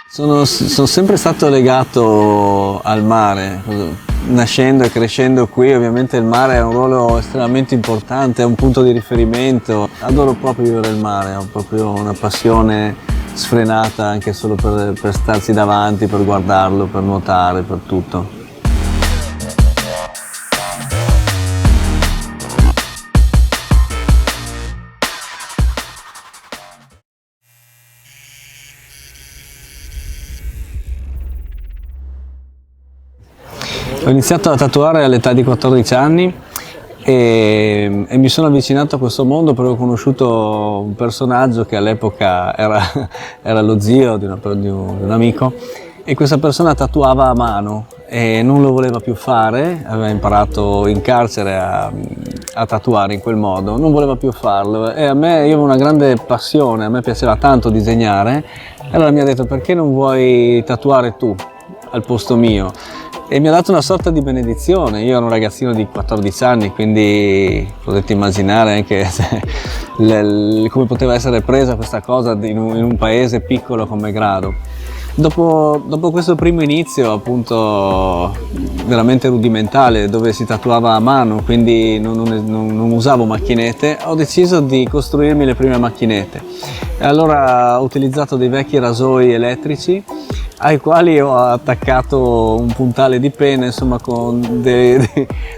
Sono sempre stato legato al mare, nascendo e crescendo qui ovviamente il mare ha un ruolo estremamente importante, è un punto di riferimento. Adoro proprio vivere il mare, ho proprio una passione sfrenata anche solo per starsi davanti, per guardarlo, per nuotare, per tutto. Ho iniziato a tatuare all'età di 14 anni e mi sono avvicinato a questo mondo perché ho conosciuto un personaggio che all'epoca era lo zio di un amico, e questa persona tatuava a mano e non lo voleva più fare, aveva imparato in carcere a tatuare in quel modo, non voleva più farlo, e io avevo una grande passione, a me piaceva tanto disegnare, e allora mi ha detto: perché non vuoi tatuare tu al posto mio? E mi ha dato una sorta di benedizione. Io ero un ragazzino di 14 anni, quindi potete immaginare anche come poteva essere presa questa cosa in un paese piccolo come Grado. Dopo questo primo inizio, appunto veramente rudimentale, dove si tatuava a mano, quindi non usavo macchinette, ho deciso di costruirmi le prime macchinette. E allora ho utilizzato dei vecchi rasoi elettrici ai quali ho attaccato un puntale di penna, insomma con dei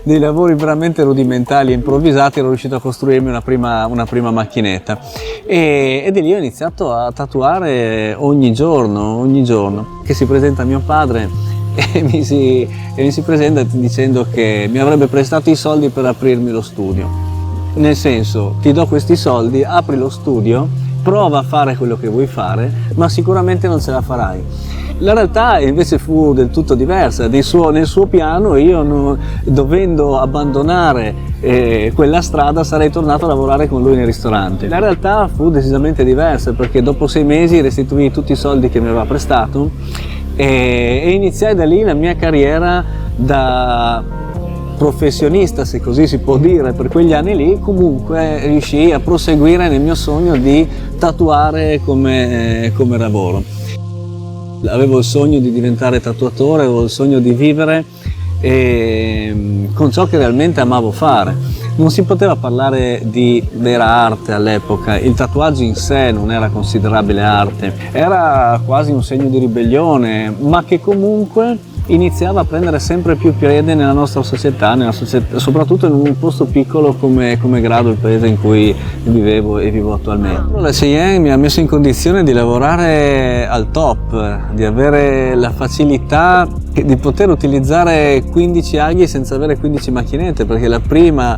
lavori veramente rudimentali e improvvisati ero riuscito a costruirmi una prima macchinetta, e di lì ho iniziato a tatuare ogni giorno che si presenta mio padre e mi si presenta dicendo che mi avrebbe prestato i soldi per aprirmi lo studio, nel senso: ti do questi soldi, apri lo studio, prova a fare quello che vuoi fare, ma sicuramente non ce la farai. La realtà invece fu del tutto diversa. Nel suo piano io, dovendo abbandonare quella strada, sarei tornato a lavorare con lui nel ristorante. La realtà fu decisamente diversa, perché dopo 6 mesi restituì tutti i soldi che mi aveva prestato e iniziai da lì la mia carriera da professionista, se così si può dire. Per quegli anni lì comunque riuscii a proseguire nel mio sogno di tatuare come lavoro. Avevo il sogno di diventare tatuatore, avevo il sogno di vivere con ciò che realmente amavo fare. Non si poteva parlare di vera arte all'epoca, il tatuaggio in sé non era considerabile arte, era quasi un segno di ribellione, ma che comunque iniziava a prendere sempre più piede nella nostra società, soprattutto in un posto piccolo come Grado, il paese in cui vivevo e vivo attualmente. La Cheyenne mi ha messo in condizione di lavorare al top, di avere la facilità di poter utilizzare 15 aghi senza avere 15 macchinette, perché la prima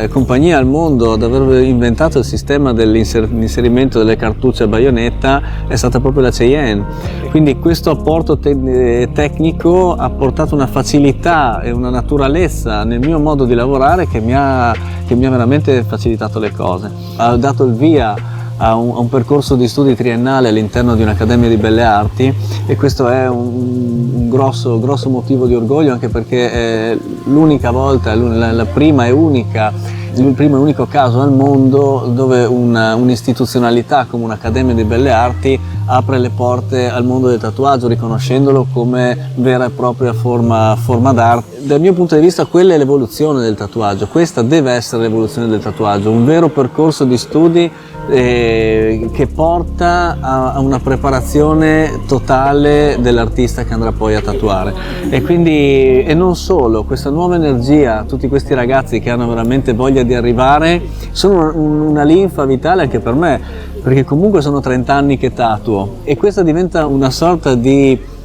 compagnia al mondo ad aver inventato il sistema dell'inserimento delle cartucce a baionetta è stata proprio la Cheyenne. Quindi questo apporto tecnico ha portato una facilità e una naturalezza nel mio modo di lavorare che mi ha veramente facilitato le cose. Ha dato il via a un percorso di studi triennale all'interno di un'Accademia di Belle Arti, e questo è un grosso motivo di orgoglio, anche perché è l'unica volta, il primo e unico caso al mondo dove un'istituzionalità come un'Accademia di Belle Arti apre le porte al mondo del tatuaggio, riconoscendolo come vera e propria forma d'arte. Dal mio punto di vista quella è l'evoluzione del tatuaggio, questa deve essere l'evoluzione del tatuaggio, un vero percorso di studi che porta a una preparazione totale dell'artista che andrà poi a tatuare. E non solo, questa nuova energia, tutti questi ragazzi che hanno veramente voglia di arrivare, sono una linfa vitale anche per me, perché comunque sono 30 anni che tatuo, e questa diventa una sorta di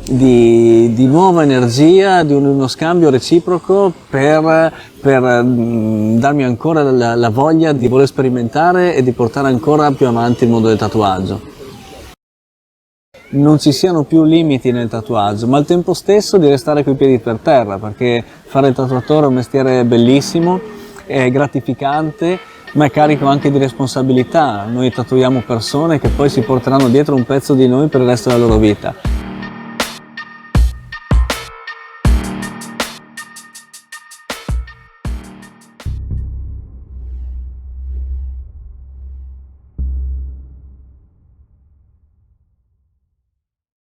nuova energia, di uno scambio reciproco per darmi ancora la voglia di voler sperimentare e di portare ancora più avanti il mondo del tatuaggio. Non ci siano più limiti nel tatuaggio, ma al tempo stesso di restare coi piedi per terra, perché fare il tatuatore è un mestiere bellissimo, è gratificante, ma è carico anche di responsabilità. Noi tatuiamo persone che poi si porteranno dietro un pezzo di noi per il resto della loro vita.